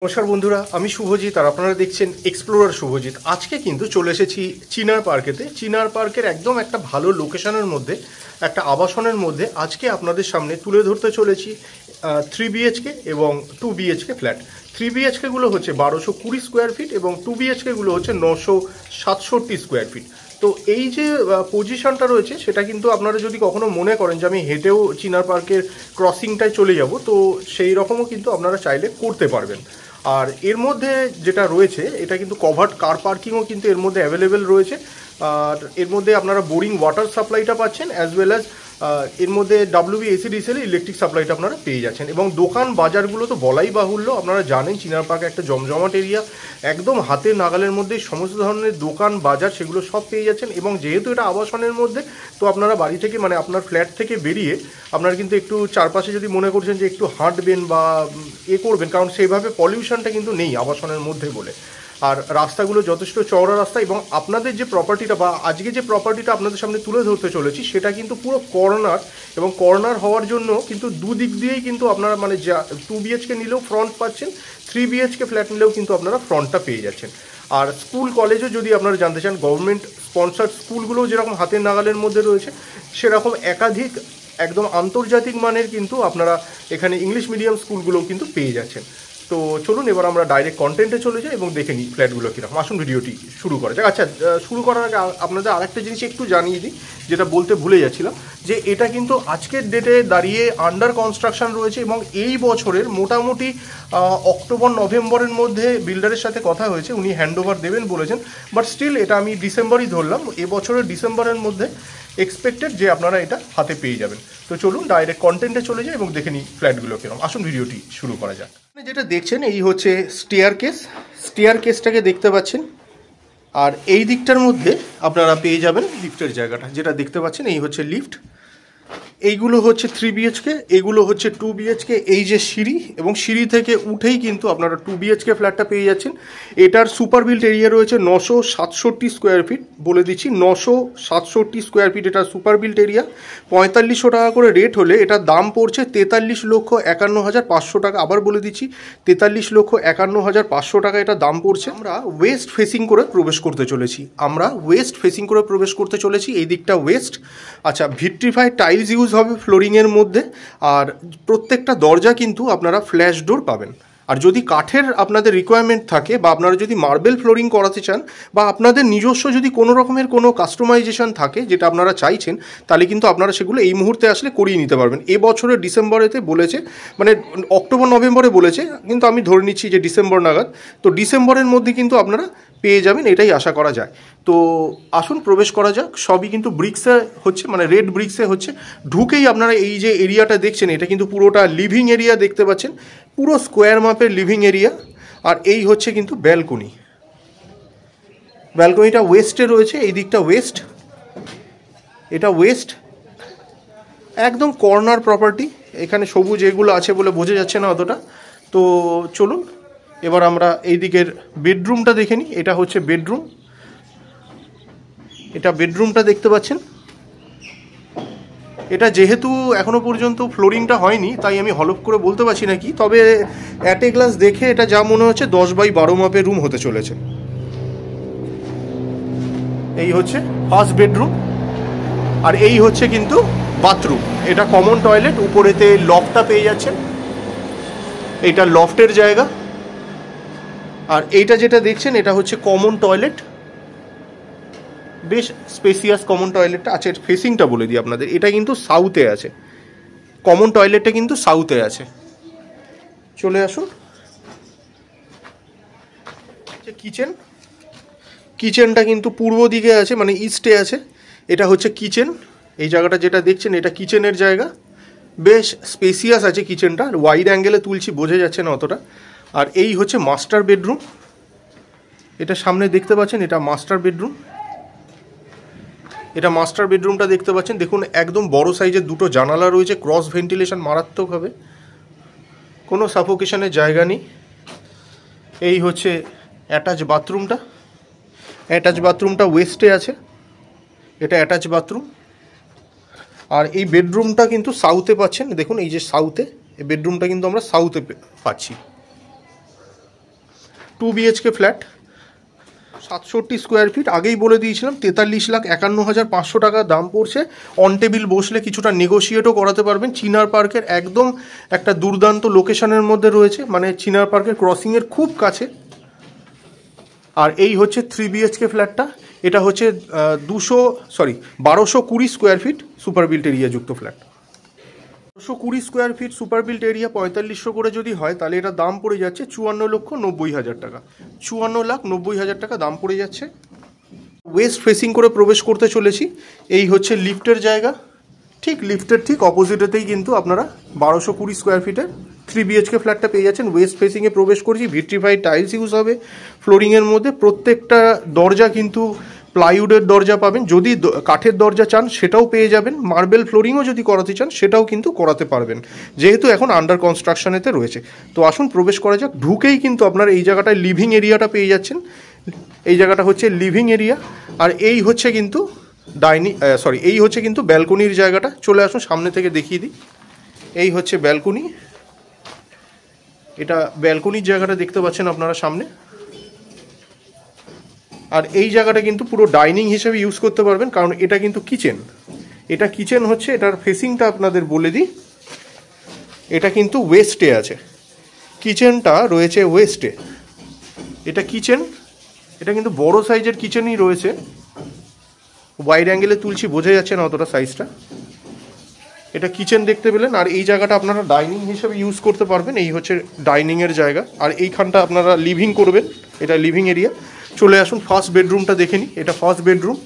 নমস্কার বন্ধুরা, আমি শুভজিৎ আর আপনারা দেখছেন এক্সপ্লোরার শুভজিৎ। আজকে কিন্তু চলে এসেছি চিনার পার্কেতে। চিনার পার্কের একদম একটা ভালো লোকেশনের মধ্যে, একটা আবাসনের মধ্যে আজকে আপনাদের সামনে তুলে ধরতে চলেছি 3 বিএইচকে এবং 2 বিএইচকে ফ্ল্যাট। 3 বিএইচকেগুলো হচ্ছে 1220 স্কোয়ার ফিট এবং 2 বিএইচকেগুলো হচ্ছে 967 স্কোয়ার ফিট। তো এই যে পজিশনটা রয়েছে সেটা কিন্তু আপনারা যদি কখনো মনে করেন যে আমি হেঁটেও চিনার পার্কের ক্রসিংটায় চলে যাব, তো সেই রকমও কিন্তু আপনারা চাইলে করতে পারবেন। আর এর মধ্যে যেটা রয়েছে এটা কিন্তু কভার্ড কার পার্কিংও কিন্তু এর মধ্যে অ্যাভেলেবেল রয়েছে। আর এর মধ্যে আপনারা বোরিং ওয়াটার সাপ্লাইটা পাচ্ছেন, অ্যাজ ওয়েল অ্যাজ এর মধ্যে WBACDCL ইলেকট্রিক সাপ্লাইটা আপনারা পেয়ে যাচ্ছেন। এবং দোকান বাজারগুলো তো বলাই বাহুল্য, আপনারা জানেন চিনার পার্ক একটা জমজমাট এরিয়া, একদম হাতের নাগালের মধ্যে সমস্ত ধরনের দোকান বাজার সেগুলো সব পেয়ে যাচ্ছেন। এবং যেহেতু এটা আবাসনের মধ্যে, তো আপনারা বাড়ি থেকে মানে আপনার ফ্ল্যাট থেকে বেরিয়ে আপনারা কিন্তু একটু চারপাশে যদি মনে করছেন যে একটু হাঁটবেন বা করবেন, কারণ সেইভাবে পলিউশনটা কিন্তু নেই আবাসনের মধ্যে বলে। আর রাস্তাগুলো যথেষ্ট চওড়া রাস্তা, এবং আপনাদের যে প্রপার্টিটা বা আজকে যে প্রপার্টিটা আপনাদের সামনে তুলে ধরতে চলেছি সেটা কিন্তু পুরো কর্নার, এবং কর্নার হওয়ার জন্য কিন্তু দুদিক দিয়েই কিন্তু আপনারা মানে যা 2 বিএইচকে নিলেও ফ্রন্ট পাচ্ছেন, 3 বিএইচকে ফ্ল্যাট নিলেও কিন্তু আপনারা ফ্রন্টটা পেয়ে যাচ্ছেন। আর স্কুল কলেজও যদি আপনারা জানতে চান, গভর্নমেন্ট স্পন্সার্ড স্কুলগুলোও যেরকম হাতের নাগালের মধ্যে রয়েছে, সেরকম একাধিক একদম আন্তর্জাতিক মানের কিন্তু আপনারা এখানে ইংলিশ মিডিয়াম স্কুলগুলোও কিন্তু পেয়ে যাচ্ছেন। তো চলুন এবার আমরা ডাইরেক্ট কন্টেন্টে চলে যাই এবং দেখে নিই ফ্ল্যাটগুলো কীরকম। আসুন ভিডিওটি শুরু করা যাক। আচ্ছা, শুরু করার আগে আপনাদের আরেকটা জিনিস একটু জানিয়ে দিই, যেটা বলতে ভুলে যাচ্ছিলাম, যে এটা কিন্তু আজকের ডেটে দাঁড়িয়ে আন্ডার কনস্ট্রাকশন রয়েছে এবং এই বছরের মোটামুটি অক্টোবর নভেম্বরের মধ্যে বিল্ডারের সাথে কথা হয়েছে, উনি হ্যান্ডওভার দেবেন বলেছেন। বাট স্টিল এটা আমি ডিসেম্বরই ধরলাম, এবছরের ডিসেম্বরের মধ্যে এক্সপেক্টেড যে আপনারা এটা হাতে পেয়ে যাবেন। তো চলুন ডাইরেক্ট কন্টেন্টে চলে যাই এবং দেখে নিই ফ্ল্যাটগুলো কিরকম। আসুন ভিডিওটি শুরু করা যাক। যেটা দেখছেন এই হচ্ছে স্টেয়ার কেসটাকে দেখতে পাচ্ছেন। আর এই দিকটার মধ্যে আপনারা পেয়ে যাবেন লিফটের জায়গাটা, যেটা দেখতে পাচ্ছেন এই হচ্ছে লিফট। এইগুলো হচ্ছে 3 বিএইচকে, এগুলো হচ্ছে 2 বিএইচকে। এই যে সিঁড়ি, এবং সিঁড়ি থেকে উঠেই কিন্তু আপনারা 2 বিএইচকে ফ্ল্যাটটা পেয়ে যাচ্ছেন। এটার সুপার বিল্ট এরিয়া রয়েছে 967 স্কোয়ার ফিট, বলে দিচ্ছি 967 স্কোয়ার ফিট এটা সুপার বিল্ট এরিয়া। 4500 টাকা করে রেট হলে এটার দাম পড়ছে 43,51,500 টাকা। আবার বলে দিচ্ছি 43,51,500 টাকা এটা দাম পড়ছে। আমরা ওয়েস্ট ফেসিং করে প্রবেশ করতে চলেছি, এই দিকটা ওয়েস্ট। আচ্ছা, ভিট্রিফাইড টাইলস ইউজ হবে ফ্লোরিংয়ের মধ্যে, আর প্রত্যেকটা দরজা কিন্তু আপনারা ফ্ল্যাশ ডোর পাবেন। আর যদি কাঠের আপনাদের রিকোয়ারমেন্ট থাকে, বা আপনারা যদি মার্বেল ফ্লোরিং করাতে চান, বা আপনাদের নিজস্ব যদি কোনো রকমের কোনো কাস্টমাইজেশন থাকে যেটা আপনারা চাইছেন, তাহলে কিন্তু আপনারা সেগুলো এই মুহূর্তে আসলে করিয়ে নিতে পারবেন। এবছরের ডিসেম্বরেতে বলেছে, মানে অক্টোবর নভেম্বরে বলেছে, কিন্তু আমি ধরে নিচ্ছি যে ডিসেম্বর নাগাদ। তো ডিসেম্বরের মধ্যে কিন্তু আপনারা পেয়ে যাবেন, এটাই আশা করা যায়। তো আসুন প্রবেশ করা যাক। সবই কিন্তু ব্রিক্সে হচ্ছে, মানে রেড ব্রিক্সে হচ্ছে। ঢুকেই আপনারা এই যে এরিয়াটা দেখছেন, এটা কিন্তু পুরোটা লিভিং এরিয়া দেখতে পাচ্ছেন, পুরো স্কোয়ার মাপের লিভিং এরিয়া। আর এই হচ্ছে কিন্তু ব্যালকনিটা ওয়েস্টে রয়েছে, এই দিকটা ওয়েস্ট, এটা ওয়েস্ট, একদম কর্নার প্রপার্টি। এখানে সবুজ এগুলো আছে বলে বোঝা যাচ্ছে না অতটা। তো চলুন এবার আমরা এই দিকের বেডরুমটা দেখে নিই। এটা হচ্ছে বেডরুম, এটা বেডরুমটা দেখতে পাচ্ছেন। এটা যেহেতু এখনও পর্যন্ত ফ্লোরিংটা হয়নি, তাই আমি হলফ করে বলতে পারছি না কি, তবে অ্যাট এ গ্লাস দেখে এটা যা মনে হচ্ছে 10x12 মাপের রুম হতে চলেছে। এই হচ্ছে ফার্স্ট বেডরুম, আর এই হচ্ছে কিন্তু বাথরুম। এটা কমন টয়লেট, উপরেতে লফটটা পেয়ে যাচ্ছেন, এইটা লফটের জায়গা। আর এইটা যেটা দেখছেন এটা হচ্ছে কমন টয়লেট, বেশ স্পেসিয়াস কমন টয়লেটটা আছে। ফেসিংটা বলে দিই আপনাদের, এটা কিন্তু সাউথে আছে, কমন টয়লেটটা কিন্তু সাউথে আছে। চলে আসুন। কিচেনটা কিন্তু পূর্ব দিকে আছে, মানে ইস্টে আছে। এটা হচ্ছে কিচেন, এই জায়গাটা যেটা দেখছেন এটা কিচেনের জায়গা, বেশ স্পেসিয়াস আছে কিচেনটা। ওয়াইড অ্যাঙ্গেলে তুলছি, বোঝা যাচ্ছে না অতটা। আর এই হচ্ছে মাস্টার বেডরুম, এটা সামনে দেখতে পাচ্ছেন, এটা মাস্টার বেডরুম। এটা মাস্টার বেডরুমটা দেখতে পাচ্ছেন, দেখুন একদম বড় সাইজের দুটো জানালা রয়েছে, ক্রস ভেন্টিলেশন মারাত্মকভাবে, কোনো সাফোকেশনের জায়গা নেই। এই হচ্ছে অ্যাটাচ বাথরুমটা ওয়েস্টে আছে, এটা অ্যাটাচ বাথরুম। আর এই বেডরুমটা কিন্তু সাউথে পাচ্ছেন, দেখুন এই যে সাউথে, এই বেডরুমটা কিন্তু আমরা সাউথে পাচ্ছি। 2 BHK ফ্ল্যাট, 67 স্কোয়ার ফিট। আগেই বলে দিয়েছিলাম 43,51,500 টাকা দাম পড়ছে। অন টেবিল বসলে কিছুটা নেগোশিয়েটও করাতে পারবেন। চিনার পার্কের একদম একটা দুর্দান্ত লোকেশনের মধ্যে রয়েছে, মানে চিনার পার্কের ক্রসিংয়ের খুব কাছে। আর এই হচ্ছে 3 BHK ফ্ল্যাটটা। এটা হচ্ছে 1220 square feet super built area যুক্ত ফ্ল্যাট। 1220 square feet super built area 4500 করে যদি হয় তাহলে এটা দাম পড়ে যাচ্ছে 54,90,000 টাকা। 54,90,000 টাকা দাম পড়ে যাচ্ছে। ওয়েস্ট ফেসিং করে প্রবেশ করতে চলেছি। এই হচ্ছে লিফটের জায়গা, ঠিক লিফটের ঠিক অপোজিটেতেই কিন্তু আপনারা 1220 স্কোয়ার ফিটের 3 BHK ফ্ল্যাটটা পেয়ে যাচ্ছেন। ওয়েস্ট ফেসিংয়ে প্রবেশ করেছি, ভিট্রিফাইড টাইলস ইউজ হবে ফ্লোরিংয়ের মধ্যে। প্রত্যেকটা দরজা কিন্তু প্লাইউডের দরজা পাবেন, যদি কাঠের দরজা চান সেটাও পেয়ে যাবেন। মার্বেল ফ্লোরিংও যদি করাতে চান সেটাও কিন্তু করাতে পারবেন, যেহেতু এখন আন্ডার কনস্ট্রাকশনেতে রয়েছে। তো আসুন প্রবেশ করা যাক। ঢুকেই কিন্তু আপনারা এই জায়গাটায় লিভিং এরিয়াটা পেয়ে যাচ্ছেন। এই জায়গাটা হচ্ছে লিভিং এরিয়া, আর এই হচ্ছে কিন্তু এই হচ্ছে কিন্তু ব্যালকনির জায়গাটা। চলে আসুন সামনে থেকে দেখিয়ে দিই। এই হচ্ছে ব্যালকনি, এটা ব্যালকনির জায়গাটা দেখতে পাচ্ছেন আপনারা সামনে। আর এই জায়গাটা কিন্তু পুরো ডাইনিং হিসেবে ইউজ করতে পারবেন, কারণ এটা কিন্তু কিচেন। এটা কিচেন হচ্ছে, এটার ফেসিংটা আপনাদের বলে দিই। এটা কিন্তু ওয়েস্টে আছে, কিচেনটা রয়েছে ওয়েস্টে। এটা কিচেন, এটা কিন্তু বড় সাইজের কিচেনই রয়েছে। ওয়াইড অ্যাঙ্গেলে তুলছি, বোঝা যাচ্ছে না অতটা সাইজটা। এটা কিচেন দেখতে পেলেন। আর এই জায়গাটা আপনারা ডাইনিং হিসেবে ইউজ করতে পারবেন। এই হচ্ছে ডাইনিংয়ের জায়গা, আর এইখানটা আপনারা লিভিং করবেন। এটা লিভিং এরিয়া। চলে আসুন ফার্স্ট বেডরুমটা দেখে নিই। এটা ফার্স্ট বেডরুম।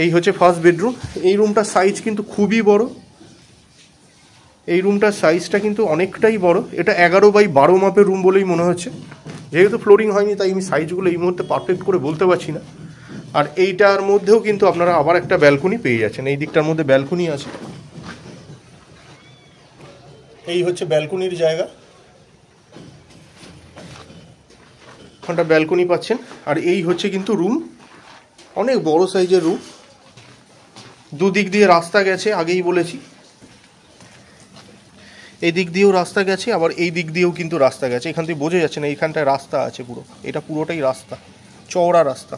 এই হচ্ছে ফার্স্ট বেডরুম। এই রুমটার সাইজ কিন্তু খুবই বড়। এই রুমটার সাইজটা কিন্তু অনেকটাই বড়। এটা 11x12 মাপের রুম বলেই মনে হচ্ছে। যেহেতু ফ্লোরিং হয়নি তাই আমি সাইজগুলো এই মুহূর্তে পারফেক্ট করে বলতে পারছি না। আর এইটার মধ্যেও কিন্তু আপনারা আবার একটা ব্যালকনি পেয়ে যাচ্ছেন। এই দিকটার মধ্যে ব্যালকনি আছে। এই হচ্ছে ব্যালকনির জায়গা, ওখানটা ব্যালকনি পাচ্ছেন। আর এই হচ্ছে কিন্তু রুম, অনেক বড় সাইজের রুম। দুদিক দিয়ে রাস্তা গেছে, আগেই বলেছি। এই দিক দিয়েও রাস্তা গেছে, আবার এই দিক দিয়েও কিন্তু রাস্তা গেছে। এখান থেকে বোঝা যাচ্ছে না, এইখানটায় রাস্তা আছে পুরো। এটা পুরোটাই রাস্তা, চওড়া রাস্তা।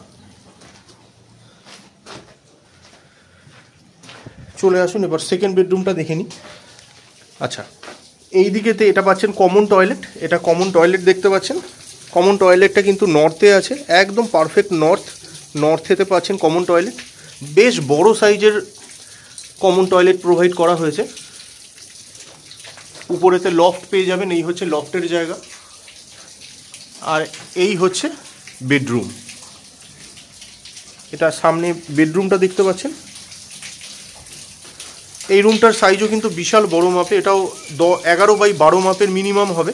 চলে আসুন এবার সেকেন্ড বেডরুমটা দেখে নিই। আচ্ছা, এই দিকেতে এটা পাচ্ছেন কমন টয়লেট। এটা কমন টয়লেট দেখতে পাচ্ছেন। কমন টয়লেটটা কিন্তু নর্থে আছে, একদম পারফেক্ট নর্থেতে পাচ্ছেন কমন টয়লেট। বেশ বড় সাইজের কমন টয়লেট প্রোভাইড করা হয়েছে। উপরেতে লফট পেয়ে যাবেন। এই হচ্ছে লফটের জায়গা। আর এই হচ্ছে বেডরুম। এটা সামনে বেডরুমটা দেখতে পাচ্ছেন। এই রুমটার সাইজও কিন্তু বিশাল বড় মাপে। এটাও 11x12 মাপের মিনিমাম হবে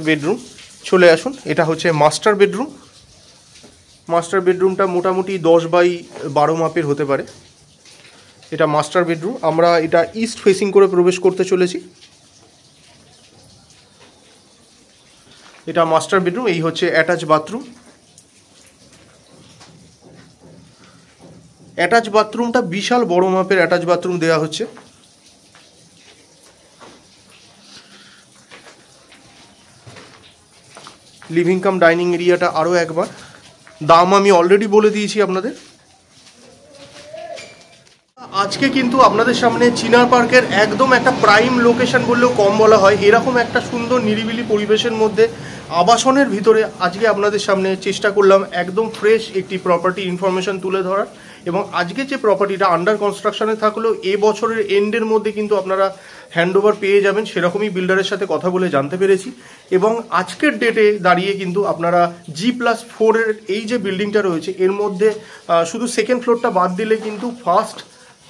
বেডরুম। চলে আসুন, এটা হচ্ছে মাস্টার বেডরুম। মাস্টার বেডরুমটা মোটামুটি 10x12 মাপের হতে পারে। এটা মাস্টার বেডরুম। আমরা এটা ইস্ট ফেসিং করে প্রবেশ করতে চলেছি। এটা মাস্টার বেডরুম। এই হচ্ছে অ্যাটাচ বাথরুম। অ্যাটাচ বাথরুমটা বিশাল বড় মাপের অ্যাটাচ বাথরুম দেওয়া হচ্ছে। লিভিং কাম ডাইনিং এরিয়াটা আরও একবার। দাম আমি অলরেডি বলে দিয়েছি আপনাদের। আজকে কিন্তু আপনাদের সামনে চিনার পার্কের একদম একটা প্রাইম লোকেশন বললেও কম বলা হয়, এরকম একটা সুন্দর নিরিবিলি পরিবেশের মধ্যে আবাসনের ভিতরে আজকে আপনাদের সামনে চেষ্টা করলাম একদম ফ্রেশ একটি প্রপার্টি ইনফরমেশন তুলে ধরার। এবং আজকে যে প্রপার্টিটা আন্ডার কনস্ট্রাকশনে থাকলেও এ বছরের এন্ডের মধ্যে কিন্তু আপনারা হ্যান্ডওভার পেয়ে যাবেন, সেরকমই বিল্ডারের সাথে কথা বলে জানতে পেরেছি। এবং আজকের ডেটে দাঁড়িয়ে কিন্তু আপনারা G+4 এই যে বিল্ডিংটা রয়েছে এর মধ্যে শুধু সেকেন্ড ফ্লোরটা বাদ দিলে কিন্তু ফার্স্ট,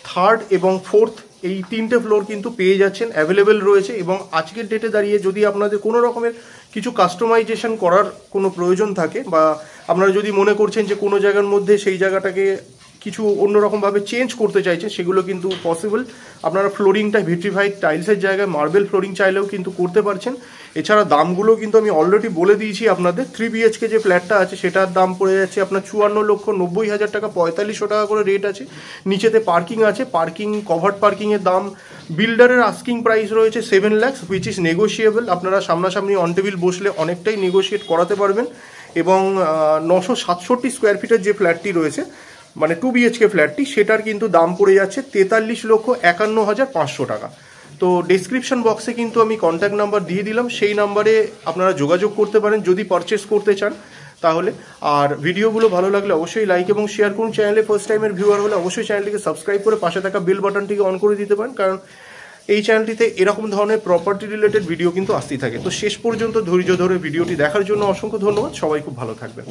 থার্ড এবং ফোর্থ এই তিনটে ফ্লোর কিন্তু পেয়ে যাচ্ছেন, অ্যাভেলেবেল রয়েছে। এবং আজকের ডেটে দাঁড়িয়ে যদি আপনাদের কোনো রকমের কিছু কাস্টমাইজেশন করার কোনো প্রয়োজন থাকে, বা আপনারা যদি মনে করছেন যে কোনো জায়গার মধ্যে সেই জায়গাটাকে কিছু অন্যরকমভাবে চেঞ্জ করতে চাইছেন, সেগুলো কিন্তু পসিবল। আপনারা ফ্লোরিংটা ভিট্রিফাইড টাইলসের জায়গায় মার্বেল ফ্লোরিং চাইলেও কিন্তু করতে পারছেন। এছাড়া দামগুলো কিন্তু আমি অলরেডি বলে দিয়েছি আপনাদের। 3 BHK যে ফ্ল্যাটটা আছে সেটার দাম পড়ে যাচ্ছে আপনার 54,90,000 টাকা, 4500 টাকা করে রেট আছে। নিচেতে পার্কিং আছে, পার্কিং কভার্ড পার্কিংয়ের দাম বিল্ডারের আস্কিং প্রাইস রয়েছে 7 lakhs, হুইচ ইজ নেগোশিয়েবল। আপনারা সামনাসামনি অন টেবিল বসলে অনেকটাই নেগোশিয়েট করাতে পারবেন। এবং 967 স্কোয়ার ফিটের যে ফ্ল্যাটটি রয়েছে মানে 2 BHK ফ্ল্যাটটি, সেটার কিন্তু দাম পড়ে যাচ্ছে 43,51,500 টাকা। তো ডেসক্রিপশন বক্সে কিন্তু আমি কন্ট্যাক্ট নাম্বার দিয়ে দিলাম, সেই নাম্বারে আপনারা যোগাযোগ করতে পারেন যদি পারচেস করতে চান তাহলে। আর ভিডিওগুলো ভালো লাগলে অবশ্যই লাইক এবং শেয়ার করুন। চ্যানেলে ফার্স্ট টাইমের ভিউয়ার হলে অবশ্যই চ্যানেলটিকে সাবস্ক্রাইব করে পাশে থাকা বেল বাটনটিকে অন করে দিতে পারেন, কারণ এই চ্যানেলটিতে এরকম ধরনের প্রপার্টি রিলেটেড ভিডিও কিন্তু আসতেই থাকে। তো শেষ পর্যন্ত ধৈর্য ধরে ভিডিওটি দেখার জন্য অসংখ্য ধন্যবাদ। সবাই খুব ভালো থাকবেন।